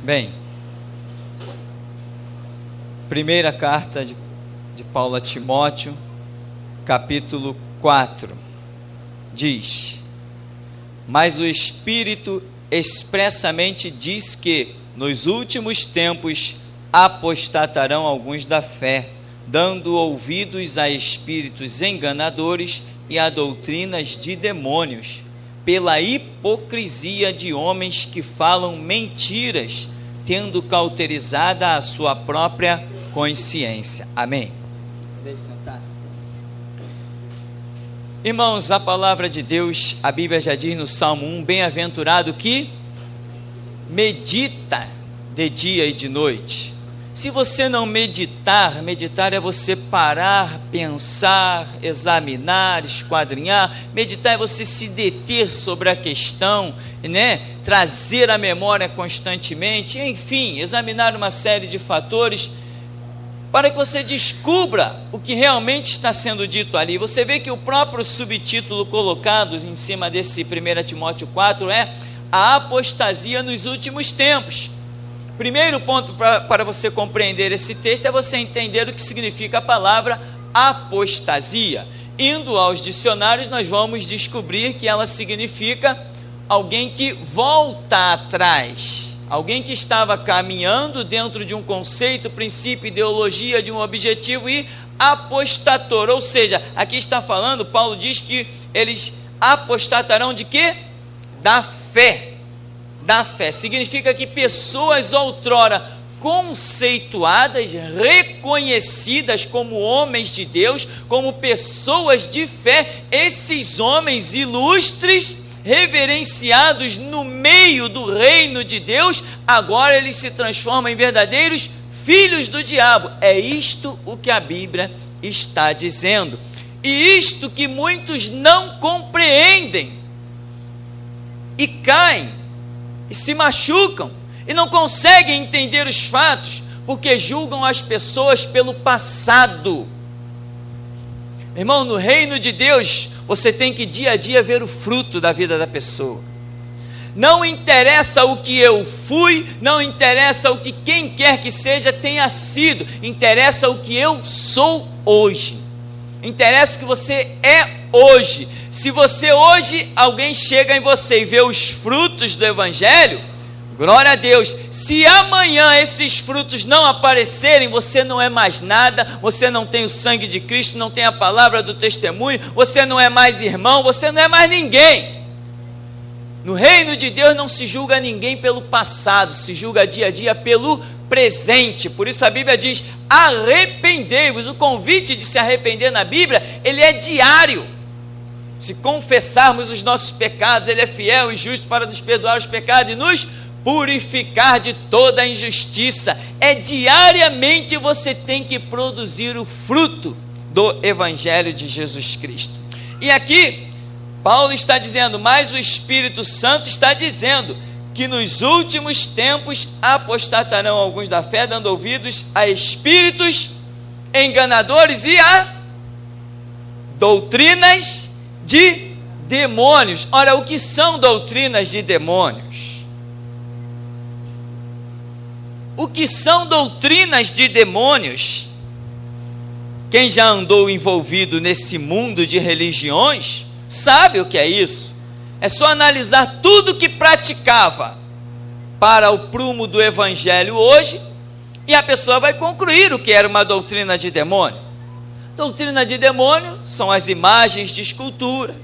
Bem, primeira carta de Paulo a Timóteo, capítulo 4, diz: mas o Espírito expressamente diz que nos últimos tempos apostatarão alguns da fé, dando ouvidos a espíritos enganadores e a doutrinas de demônios, pela hipocrisia de homens que falam mentiras, tendo cauterizada a sua própria consciência. Amém. Deixe sentar. Irmãos, a palavra de Deus, a Bíblia já diz no Salmo 1, bem-aventurado que medita de dia e de noite. Se você não meditar, meditar é você parar, pensar, examinar, esquadrinhar. Meditar é você se deter sobre a questão, né? Trazer a memória constantemente, enfim, examinar uma série de fatores para que você descubra o que realmente está sendo dito ali. Você vê que o próprio subtítulo colocado em cima desse 1 Timóteo 4 é a apostasia nos últimos tempos. Primeiro ponto para você compreender esse texto é você entender o que significa a palavra apostasia. Indo aos dicionários, nós vamos descobrir que ela significa alguém que volta atrás, alguém que estava caminhando dentro de um conceito, princípio, ideologia, de um objetivo e apostatou. Ou seja, aqui está falando, Paulo diz que eles apostatarão de quê? Da fé. Da fé, significa que pessoas outrora conceituadas, reconhecidas como homens de Deus, como pessoas de fé, esses homens ilustres, reverenciados no meio do reino de Deus, agora eles se transformam em verdadeiros filhos do diabo. É isto o que a Bíblia está dizendo, e isto que muitos não compreendem, e caem, e se machucam, e não conseguem entender os fatos, porque julgam as pessoas pelo passado. Irmão, no reino de Deus, você tem que dia a dia ver o fruto da vida da pessoa. Não interessa o que eu fui, não interessa o que quem quer que seja tenha sido, interessa o que eu sou hoje. Interessa o que você é hoje. Se você hoje, alguém chega em você e vê os frutos do Evangelho, glória a Deus. Se amanhã esses frutos não aparecerem, você não é mais nada, você não tem o sangue de Cristo, não tem a palavra do testemunho, você não é mais irmão, você não é mais ninguém. No reino de Deus não se julga ninguém pelo passado, se julga dia a dia pelo presente. Por isso a Bíblia diz: arrependei-vos. O convite de se arrepender na Bíblia, ele é diário. Se confessarmos os nossos pecados, ele é fiel e justo para nos perdoar os pecados e nos purificar de toda a injustiça. É diariamente você tem que produzir o fruto do Evangelho de Jesus Cristo. E aqui Paulo está dizendo, mas o Espírito Santo está dizendo que nos últimos tempos apostatarão alguns da fé, dando ouvidos a espíritos enganadores e a doutrinas de demônios. Ora, o que são doutrinas de demônios? O que são doutrinas de demônios? Quem já andou envolvido nesse mundo de religiões sabe o que é isso. É só analisar tudo que praticava para o prumo do Evangelho hoje, e a pessoa vai concluir o que era uma doutrina de demônio. Doutrina de demônio são as imagens de escultura,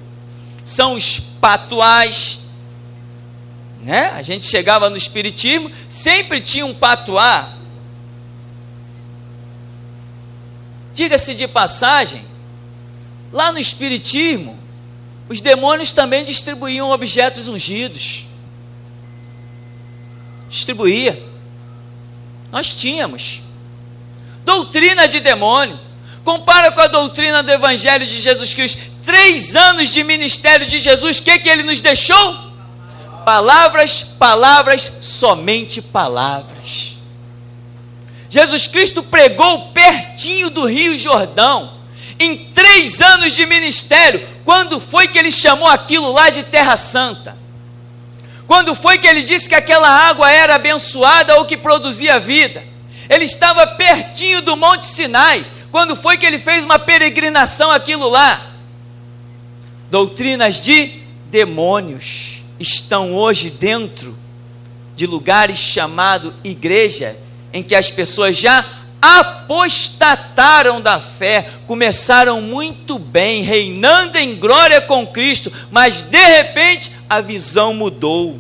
são os patuás, né? A gente chegava no espiritismo, sempre tinha um patuá. Diga-se de passagem, lá no espiritismo, os demônios também distribuíam objetos ungidos. Distribuía. Nós tínhamos. Doutrina de demônio. Compara com a doutrina do Evangelho de Jesus Cristo. 3 anos de ministério de Jesus, o que ele nos deixou? Palavras, palavras, somente palavras. Jesus Cristo pregou pertinho do Rio Jordão. Em 3 anos de ministério, quando foi que ele chamou aquilo lá de Terra Santa? Quando foi que ele disse que aquela água era abençoada ou que produzia vida? Ele estava pertinho do Monte Sinai. Quando foi que ele fez uma peregrinação aquilo lá? Doutrinas de demônios estão hoje dentro de lugares chamados igreja, em que as pessoas já apostataram da fé, começaram muito bem, reinando em glória com Cristo, mas de repente a visão mudou,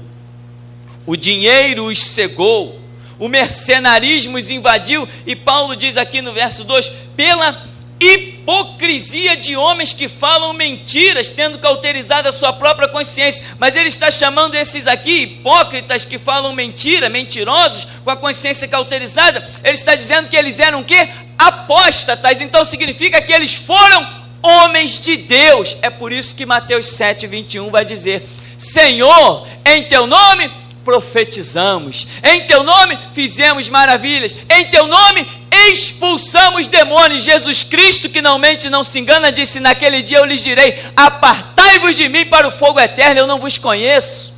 o dinheiro os cegou, o mercenarismo os invadiu, e Paulo diz aqui no verso 2, pela hipocrisia de homens que falam mentiras, tendo cauterizado a sua própria consciência. Mas ele está chamando esses aqui, hipócritas que falam mentira, mentirosos, com a consciência cauterizada, ele está dizendo que eles eram o quê? Apóstatas. Então significa que eles foram homens de Deus. É por isso que Mateus 7:21 vai dizer, Senhor, em teu nome profetizamos, em teu nome fizemos maravilhas, em teu nome expulsamos demônios. Jesus Cristo, que não mente, não se engana, disse, naquele dia eu lhes direi, apartai-vos de mim para o fogo eterno, eu não vos conheço.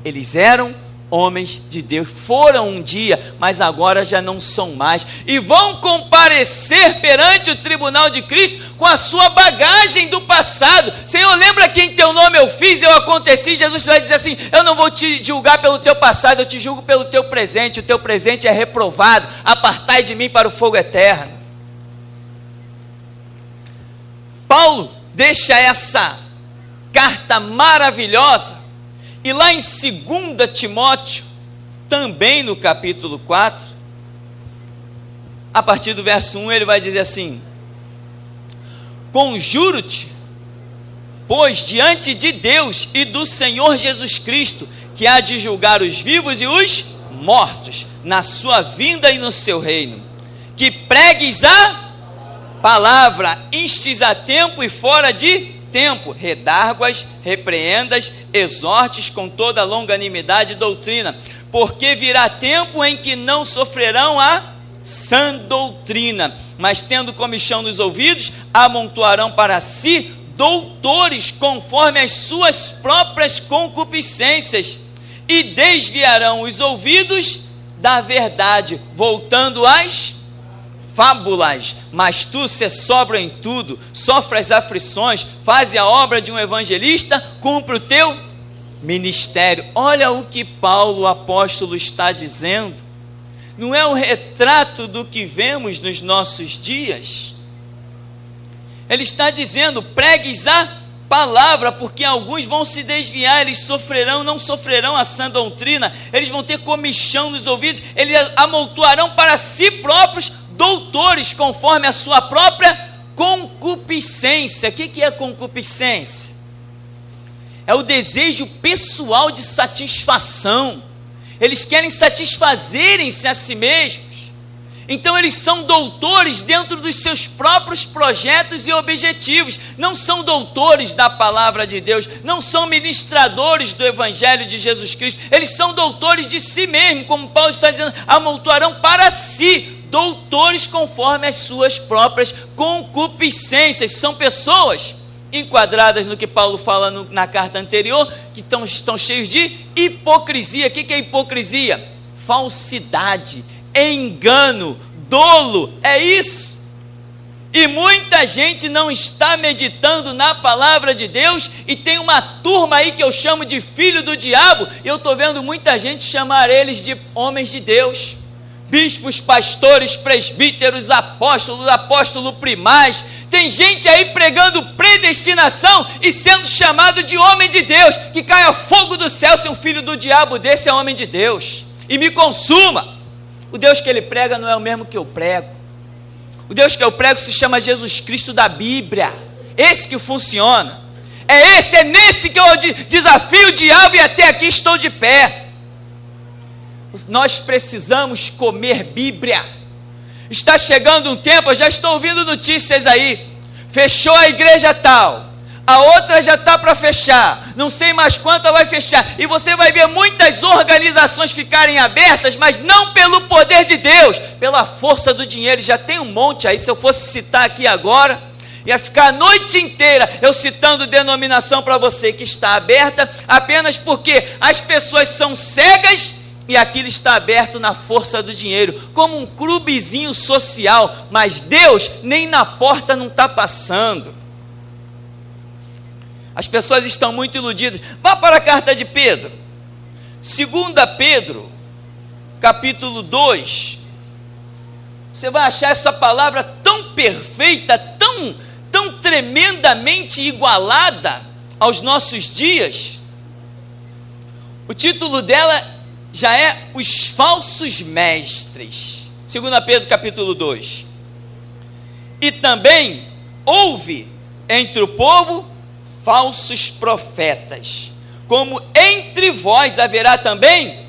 Eles eram homens de Deus, foram um dia, mas agora já não são mais, e vão comparecer perante o tribunal de Cristo com a sua bagagem do passado. Senhor, lembra que em teu nome eu fiz, eu aconteci. Jesus vai dizer assim, eu não vou te julgar pelo teu passado, eu te julgo pelo teu presente, o teu presente é reprovado, apartai de mim para o fogo eterno. Paulo deixa essa carta maravilhosa, e lá em 2 Timóteo, também no capítulo 4, a partir do verso 1, ele vai dizer assim, conjuro-te, pois diante de Deus e do Senhor Jesus Cristo, que há de julgar os vivos e os mortos, na sua vinda e no seu reino, que pregues a palavra, instes a tempo e fora de tempo, redarguas, repreendas, exortes com toda longanimidade e doutrina, porque virá tempo em que não sofrerão a sã doutrina, mas tendo comichão nos ouvidos, amontoarão para si doutores conforme as suas próprias concupiscências, e desviarão os ouvidos da verdade, voltando às fábulas. Mas tu, se sóbrio em tudo, sofre as aflições, faz a obra de um evangelista, cumpre o teu ministério. Olha o que Paulo, o apóstolo, está dizendo. Não é um retrato do que vemos nos nossos dias? Ele está dizendo, pregues a palavra, porque alguns vão se desviar, eles sofrerão, não sofrerão a sã doutrina, eles vão ter comichão nos ouvidos, eles amontoarão para si próprios doutores, conforme a sua própria concupiscência. O que é concupiscência? É o desejo pessoal de satisfação. Eles querem satisfazerem-se a si mesmos. Então eles são doutores dentro dos seus próprios projetos e objetivos. Não são doutores da palavra de Deus, não são ministradores do evangelho de Jesus Cristo. Eles são doutores de si mesmos, como Paulo está dizendo, amontoarão para si doutores conforme as suas próprias concupiscências. São pessoas enquadradas no que Paulo fala na carta anterior, que estão cheios de hipocrisia. O que é hipocrisia? Falsidade, engano, dolo, é isso. E muita gente não está meditando na palavra de Deus, e tem uma turma aí que eu chamo de filho do diabo, e eu estou vendo muita gente chamar eles de homens de Deus, bispos, pastores, presbíteros, apóstolo primaz. Tem gente aí pregando predestinação e sendo chamado de homem de Deus. Que caia fogo do céu se um filho do diabo desse é homem de Deus e me consuma. O Deus que ele prega não é o mesmo que eu prego. O Deus que eu prego se chama Jesus Cristo da Bíblia. Esse que funciona. É nesse que eu desafio o diabo, e até aqui estou de pé. Nós precisamos comer Bíblia. Está chegando um tempo, eu já estou ouvindo notícias aí, fechou a igreja tal, a outra já está para fechar, não sei mais quanta vai fechar, e você vai ver muitas organizações ficarem abertas, mas não pelo poder de Deus, pela força do dinheiro. Já tem um monte aí, se eu fosse citar aqui agora, Ia ficar a noite inteira eu citando denominação para você que está aberta, apenas porque as pessoas são cegas e aquilo está aberto na força do dinheiro, como um clubezinho social, mas Deus nem na porta não está passando. As pessoas estão muito iludidas. Vá para a carta de Pedro, 2 Pedro, capítulo 2, você vai achar essa palavra tão perfeita, tão tremendamente igualada aos nossos dias. O título dela já é Os Falsos Mestres, 2 Pedro capítulo 2. E também houve entre o povo falsos profetas, como entre vós haverá também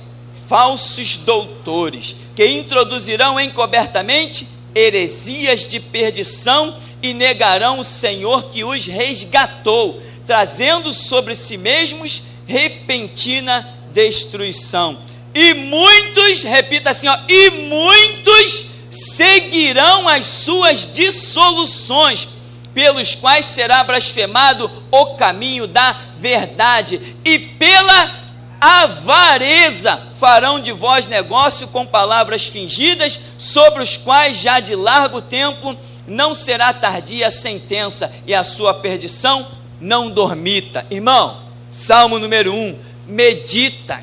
falsos doutores, que introduzirão encobertamente heresias de perdição e negarão o Senhor que os resgatou, trazendo sobre si mesmos repentina destruição. E muitos, repita assim, e muitos seguirão as suas dissoluções, pelos quais será blasfemado o caminho da verdade, e pela avareza farão de vós negócio com palavras fingidas, sobre os quais já de largo tempo não será tardia a sentença, e a sua perdição não dormita. Irmão, Salmo número 1, medita,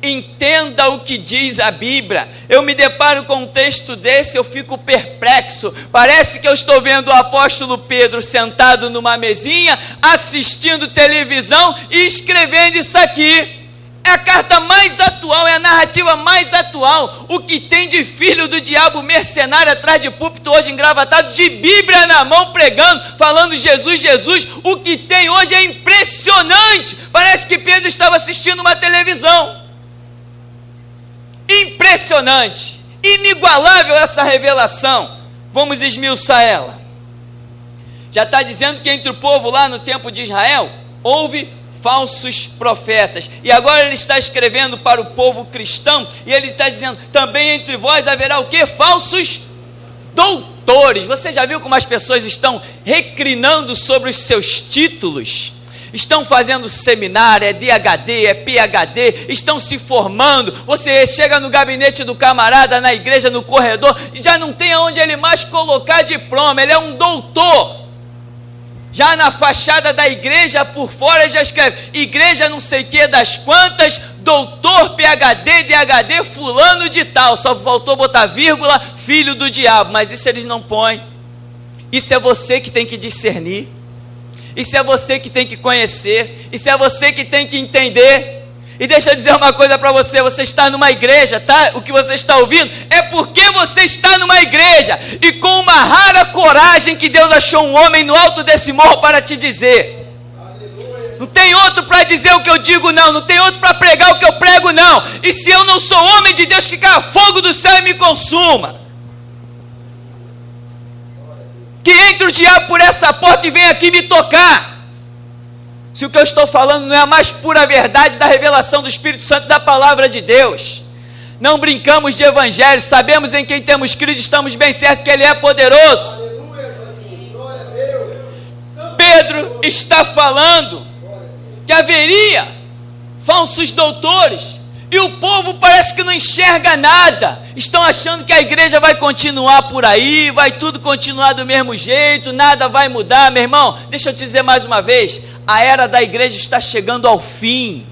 entenda o que diz a Bíblia. Eu me deparo com um texto desse, eu fico perplexo. Parece que eu estou vendo o apóstolo Pedro sentado numa mesinha, assistindo televisão e escrevendo isso aqui. É a carta mais atual, é a narrativa mais atual. O que tem de filho do diabo mercenário atrás de púlpito hoje engravatado, de Bíblia na mão pregando, falando Jesus, Jesus. O que tem hoje é impressionante. Parece que Pedro estava assistindo uma televisão. Impressionante, inigualável essa revelação. Vamos esmiuçar ela. Já está dizendo que entre o povo lá no tempo de Israel houve falsos profetas, e agora ele está escrevendo para o povo cristão, e ele está dizendo, também entre vós haverá o que? Falsos doutores. Você já viu como as pessoas estão reclinando sobre os seus títulos? Estão fazendo seminário, é DHD, é PhD, estão se formando. Você chega no gabinete do camarada, na igreja, no corredor, e já não tem aonde ele mais colocar diploma, ele é um doutor. Já na fachada da igreja, por fora, já escreve, igreja não sei que das quantas, doutor, PhD, DHD, fulano de tal, só faltou botar vírgula, filho do diabo, mas isso eles não põem. Isso é você que tem que discernir, isso é você que tem que conhecer, isso é você que tem que entender. E deixa eu dizer uma coisa para você, você está numa igreja, tá? O que você está ouvindo é porque você está numa igreja, e com uma rara coragem que Deus achou um homem no alto desse morro para te dizer. Não tem outro para dizer o que eu digo não, não tem outro para pregar o que eu prego não. E se eu não sou homem de Deus, que caia fogo do céu e me consuma. Que entre o diabo por essa porta e venha aqui me tocar. Se o que eu estou falando não é a mais pura verdade da revelação do Espírito Santo da palavra de Deus. Não brincamos de evangelho, sabemos em quem temos crido, estamos bem certos que Ele é poderoso. Pedro está falando que haveria falsos doutores, e o povo parece que não enxerga nada, estão achando que a igreja vai continuar por aí, vai tudo continuar do mesmo jeito, nada vai mudar. Meu irmão, deixa eu te dizer mais uma vez, a era da igreja está chegando ao fim.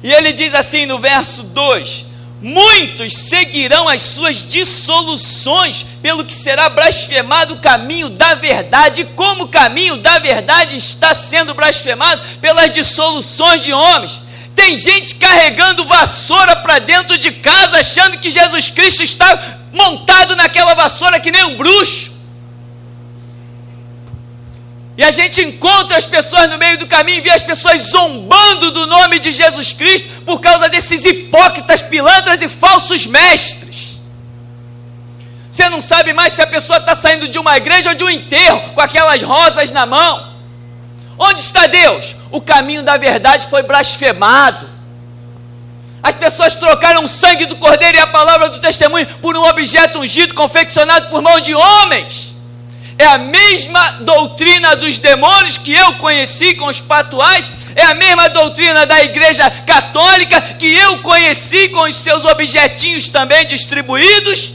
E ele diz assim no verso 2, muitos seguirão as suas dissoluções, pelo que será blasfemado o caminho da verdade. Como o caminho da verdade está sendo blasfemado? Pelas dissoluções de homens. Tem gente carregando vassoura para dentro de casa, achando que Jesus Cristo está montado naquela vassoura que nem um bruxo. E a gente encontra as pessoas no meio do caminho, vê as pessoas zombando do nome de Jesus Cristo, por causa desses hipócritas, pilantras e falsos mestres. Você não sabe mais se a pessoa está saindo de uma igreja ou de um enterro, com aquelas rosas na mão. Onde está Deus? O caminho da verdade foi blasfemado. As pessoas trocaram o sangue do Cordeiro e a palavra do testemunho por um objeto ungido, confeccionado por mão de homens. é a mesma doutrina dos demônios que eu conheci com os patuais, é a mesma doutrina da Igreja Católica que eu conheci com os seus objetinhos também distribuídos.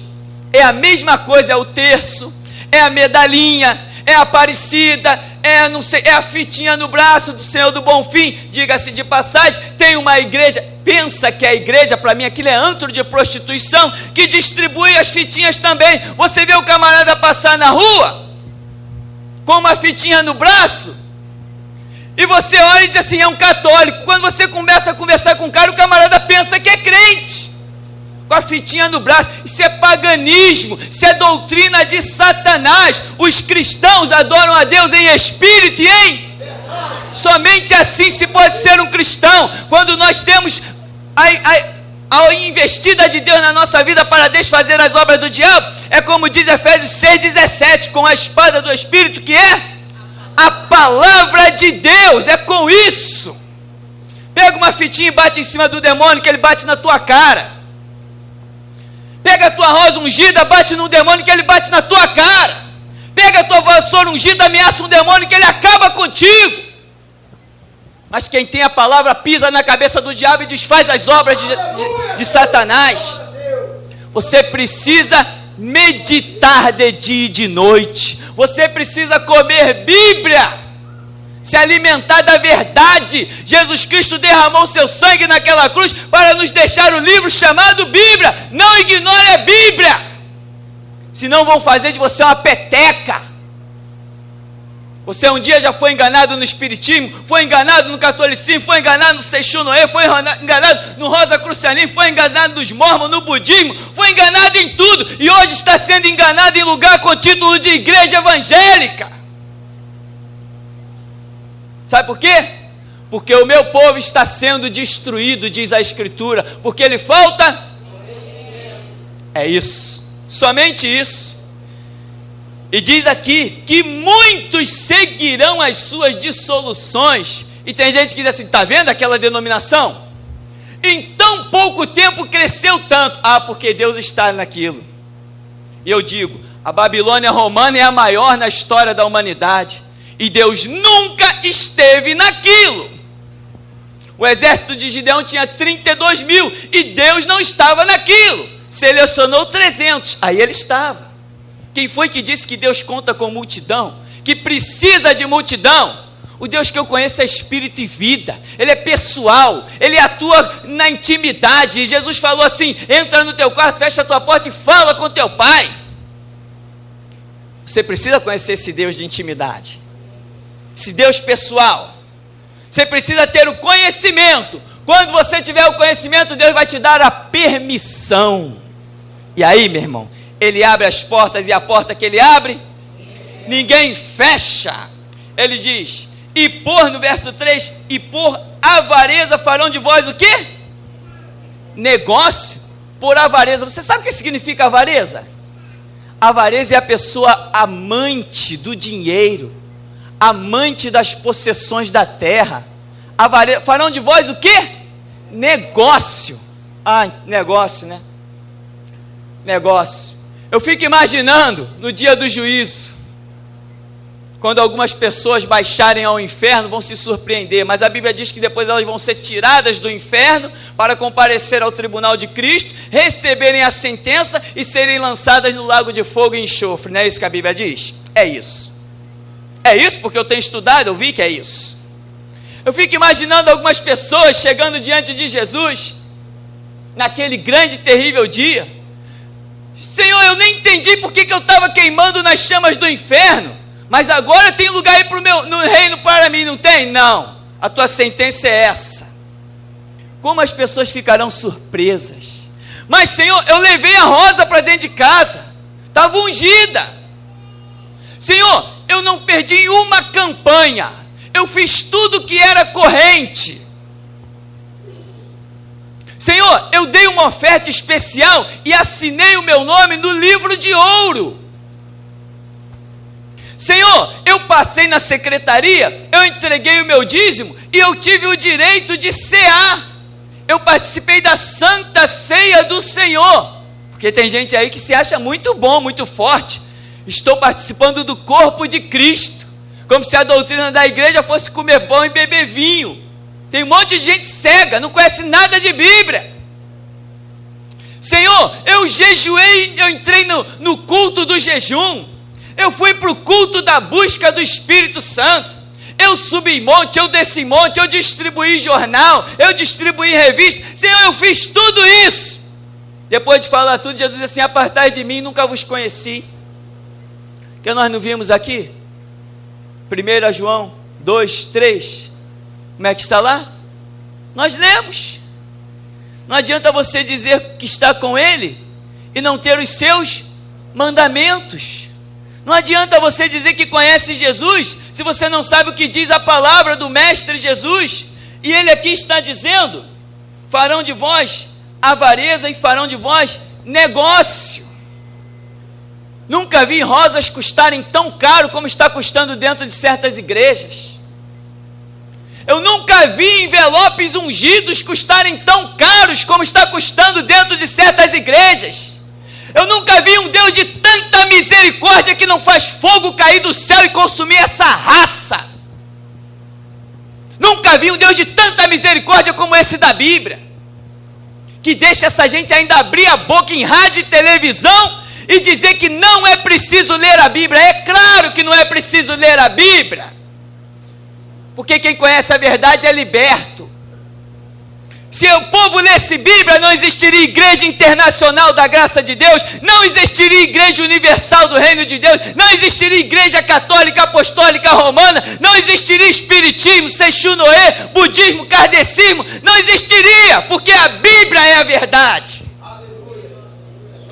É a mesma coisa, é o terço, é a medalhinha, é a Aparecida, é a fitinha no braço do Senhor do Bonfim. Diga-se de passagem, tem uma igreja, pensa que a igreja, para mim aquilo é antro de prostituição, que distribui as fitinhas também. Você vê o camarada passar na rua com uma fitinha no braço, e você olha e diz assim, é um católico. Quando você começa a conversar com o camarada pensa que é crente, com a fitinha no braço. Isso é paganismo, isso é doutrina de Satanás. Os cristãos adoram a Deus em espírito e em verdade. Somente assim se pode ser um cristão, quando nós temos a investida de Deus na nossa vida para desfazer as obras do diabo. É como diz Efésios 6,17, com a espada do Espírito, que é a palavra de Deus. É com isso. Pega uma fitinha e bate em cima do demônio, que ele bate na tua cara. Pega a tua rosa ungida, bate no demônio, que ele bate na tua cara. Pega a tua vassoura ungida, ameaça um demônio, que ele acaba contigo. Mas quem tem a palavra pisa na cabeça do diabo e desfaz as obras de Satanás. Você precisa meditar de dia e de noite. Você precisa comer Bíblia, se alimentar da verdade. Jesus Cristo derramou seu sangue naquela cruz para nos deixar o livro chamado Bíblia. Não ignore a Bíblia, senão vão fazer de você uma peteca. Você um dia já foi enganado no espiritismo, foi enganado no catolicismo, foi enganado no Seixunoê, foi enganado no Rosacrucianismo, foi enganado nos mormons, no budismo, foi enganado em tudo, e hoje está sendo enganado em lugar com título de igreja evangélica. Sabe por quê? Porque o meu povo está sendo destruído, diz a Escritura, porque lhe falta. É isso, somente isso. E diz aqui que muitos seguirão as suas dissoluções. E tem gente que diz assim, está vendo aquela denominação? Em tão pouco tempo cresceu tanto. Ah, porque Deus está naquilo. E eu digo, a Babilônia romana é a maior na história da humanidade, e Deus nunca esteve naquilo. O exército de Gideão tinha 32 mil, e Deus não estava naquilo. Selecionou 300, aí ele estava. Quem foi que disse que Deus conta com multidão? Que precisa de multidão? O Deus que eu conheço é espírito e vida. Ele é pessoal, ele atua na intimidade. E Jesus falou assim, entra no teu quarto, fecha a tua porta e fala com teu pai. Você precisa conhecer esse Deus de intimidade, esse Deus pessoal. Você precisa ter o conhecimento. Quando você tiver o conhecimento, Deus vai te dar a permissão. E aí, meu irmão, ele abre as portas, e a porta que ele abre, ninguém fecha. Ele diz, e por, no verso 3, e por avareza farão de vós o quê? Negócio. Por avareza. Você sabe o que significa avareza? Avareza é a pessoa amante do dinheiro, amante das possessões da terra. Avareza. Farão de vós o quê? Negócio. Ah, negócio, né? Negócio. Eu fico imaginando no dia do juízo, quando algumas pessoas baixarem ao inferno, vão se surpreender, mas a Bíblia diz que depois elas vão ser tiradas do inferno para comparecer ao tribunal de Cristo, receberem a sentença e serem lançadas no lago de fogo e enxofre. Não é isso que a Bíblia diz? É isso. É isso porque eu tenho estudado, eu vi que é isso. Eu fico imaginando algumas pessoas chegando diante de Jesus, naquele grande e terrível dia. Senhor, eu nem entendi porque que eu estava queimando nas chamas do inferno, mas agora tem lugar aí no reino para mim, não tem? Não, a tua sentença é essa. Como as pessoas ficarão surpresas. Mas Senhor, eu levei a rosa para dentro de casa, estava ungida. Senhor, eu não perdi uma campanha, eu fiz tudo que era corrente. Senhor, eu dei uma oferta especial e assinei o meu nome no livro de ouro. Senhor, eu passei na secretaria, eu entreguei o meu dízimo e eu tive o direito de cear. Eu participei da Santa Ceia do Senhor. Porque tem gente aí que se acha muito bom, muito forte. Estou participando do corpo de Cristo. Como se a doutrina da igreja fosse comer pão e beber vinho. Tem um monte de gente cega, não conhece nada de Bíblia. Senhor, eu jejuei, eu entrei no culto do jejum. Eu fui para o culto da busca do Espírito Santo. Eu subi monte, eu desci monte, eu distribuí jornal, eu distribuí revista. Senhor, eu fiz tudo isso. Depois de falar tudo, Jesus disse assim: apartai de mim, nunca vos conheci. Que nós não vimos aqui? 1 João 2, 3. Como é que está lá? Nós lemos. Não adianta você dizer que está com Ele e não ter os seus mandamentos. Não adianta você dizer que conhece Jesus se você não sabe o que diz a palavra do Mestre Jesus. E Ele aqui está dizendo: farão de vós avareza e farão de vós negócio. Nunca vi rosas custarem tão caro como está custando dentro de certas igrejas. Eu nunca vi envelopes ungidos custarem tão caros como está custando dentro de certas igrejas. Eu nunca vi um Deus de tanta misericórdia que não faz fogo cair do céu e consumir essa raça. Nunca vi um Deus de tanta misericórdia como esse da Bíblia, que deixa essa gente ainda abrir a boca em rádio e televisão e dizer que não é preciso ler a Bíblia. É claro que não é preciso ler a Bíblia, porque quem conhece a verdade é liberto. Se o povo lesse Bíblia, não existiria Igreja Internacional da Graça de Deus, não existiria Igreja Universal do Reino de Deus, não existiria Igreja Católica Apostólica Romana, não existiria Espiritismo, Seixu Noé, Budismo, Kardecismo, não existiria, porque a Bíblia é a verdade.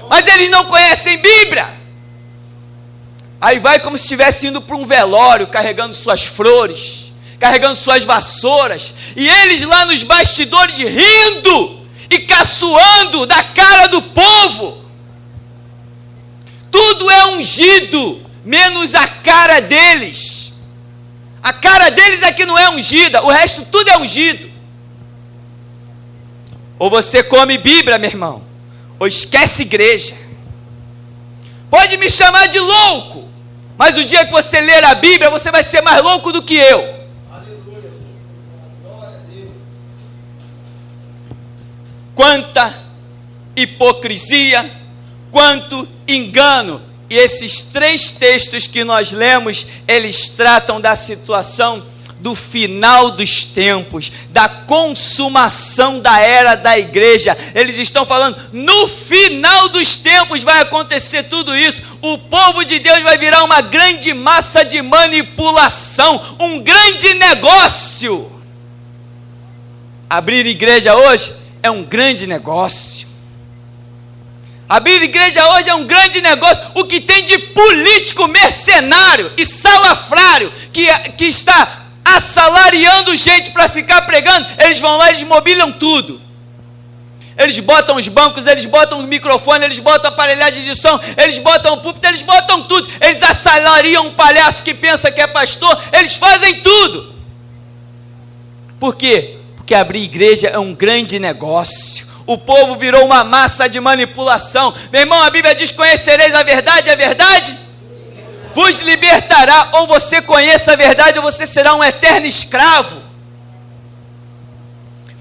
Mas eles não conhecem Bíblia. Aí vai como se estivesse indo para um velório, carregando suas flores, carregando suas vassouras, e eles lá nos bastidores rindo e caçoando da cara do povo. Tudo é ungido, menos a cara deles. A cara deles é que não é ungida, o resto tudo é ungido. Ou você come Bíblia, meu irmão, ou esquece igreja. Pode me chamar de louco, mas o dia que você ler a Bíblia, você vai ser mais louco do que eu. Quanta hipocrisia, quanto engano. E esses 3 textos que nós lemos, eles tratam da situação do final dos tempos, da consumação da era da igreja. Eles estão falando, no final dos tempos vai acontecer tudo isso. O povo de Deus vai virar uma grande massa de manipulação, um grande negócio. Abrir igreja hoje é um grande negócio. Abrir igreja hoje é um grande negócio. O que tem de político mercenário e salafrário que está assalariando gente para ficar pregando, eles vão lá e eles mobiliam tudo. Eles botam os bancos, eles botam o microfone, eles botam a aparelhagem de som, eles botam o púlpito, eles botam tudo. Eles assalariam um palhaço que pensa que é pastor, eles fazem tudo. Por quê? Porque abrir igreja é um grande negócio. O povo virou uma massa de manipulação. Meu irmão, a Bíblia diz: conhecereis a verdade vos libertará. Ou você conheça a verdade, ou você será um eterno escravo.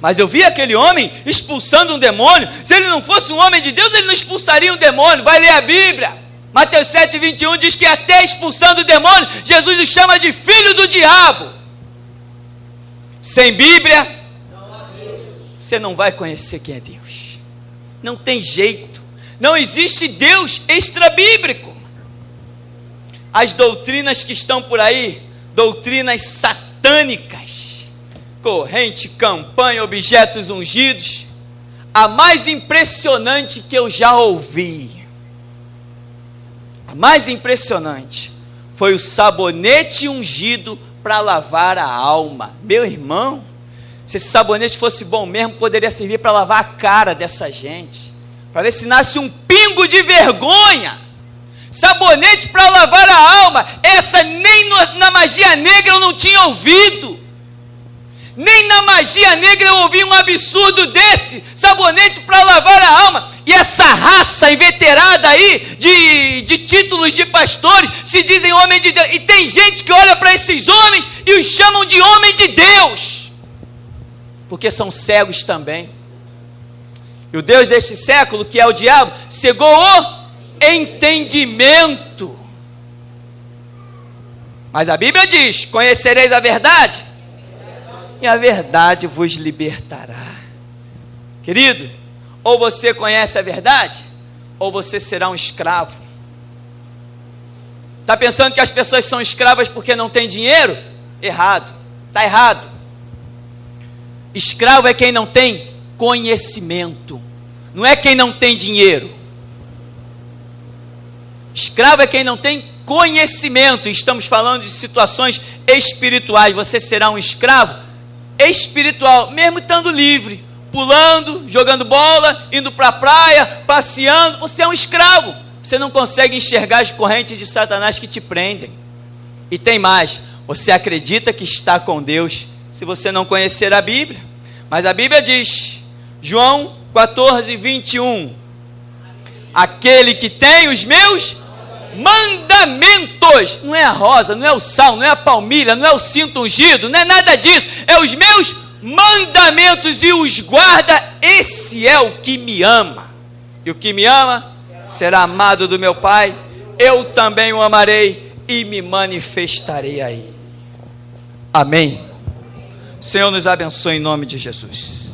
Mas eu vi aquele homem expulsando um demônio. Se ele não fosse um homem de Deus, ele não expulsaria um demônio. Vai ler a Bíblia. Mateus 7:21 diz que até expulsando o demônio, Jesus o chama de filho do diabo. Sem Bíblia, você não vai conhecer quem é Deus. Não tem jeito. Não existe Deus extra-bíblico. As doutrinas que estão por aí, doutrinas satânicas, corrente, campanha, objetos ungidos, a mais impressionante que eu já ouvi, a mais impressionante, foi o sabonete ungido para lavar a alma. Meu irmão, se esse sabonete fosse bom mesmo, poderia servir para lavar a cara dessa gente, para ver se nasce um pingo de vergonha. Sabonete para lavar a alma, essa nem na magia negra eu não tinha ouvido. Nem na magia negra eu ouvi um absurdo desse. Sabonete para lavar a alma. E essa raça inveterada aí de títulos de pastores se dizem homem de Deus. E tem gente que olha para esses homens e os chamam de homem de Deus. Porque são cegos também. E o Deus deste século, que é o diabo, cegou o entendimento. Mas a Bíblia diz: conhecereis a verdade, e a verdade vos libertará. Querido, ou você conhece a verdade, ou você será um escravo. Está pensando que as pessoas são escravas porque não têm dinheiro? Errado, está errado. Escravo é quem não tem conhecimento, não é quem não tem dinheiro. Escravo é quem não tem conhecimento. Estamos falando de situações espirituais. Você será um escravo espiritual, mesmo estando livre, pulando, jogando bola, indo para a praia, passeando. Você é um escravo. Você não consegue enxergar as correntes de Satanás que te prendem. E tem mais: você acredita que está com Deus se você não conhecer a Bíblia. Mas a Bíblia diz, João 14, 21, aquele que tem os meus mandamentos, não é a rosa, não é o sal, não é a palmilha, não é o cinto ungido, não é nada disso, é os meus mandamentos e os guarda, esse é o que me ama. E o que me ama será amado do meu Pai, eu também o amarei e me manifestarei a ele. Amém. O Senhor nos abençoe em nome de Jesus.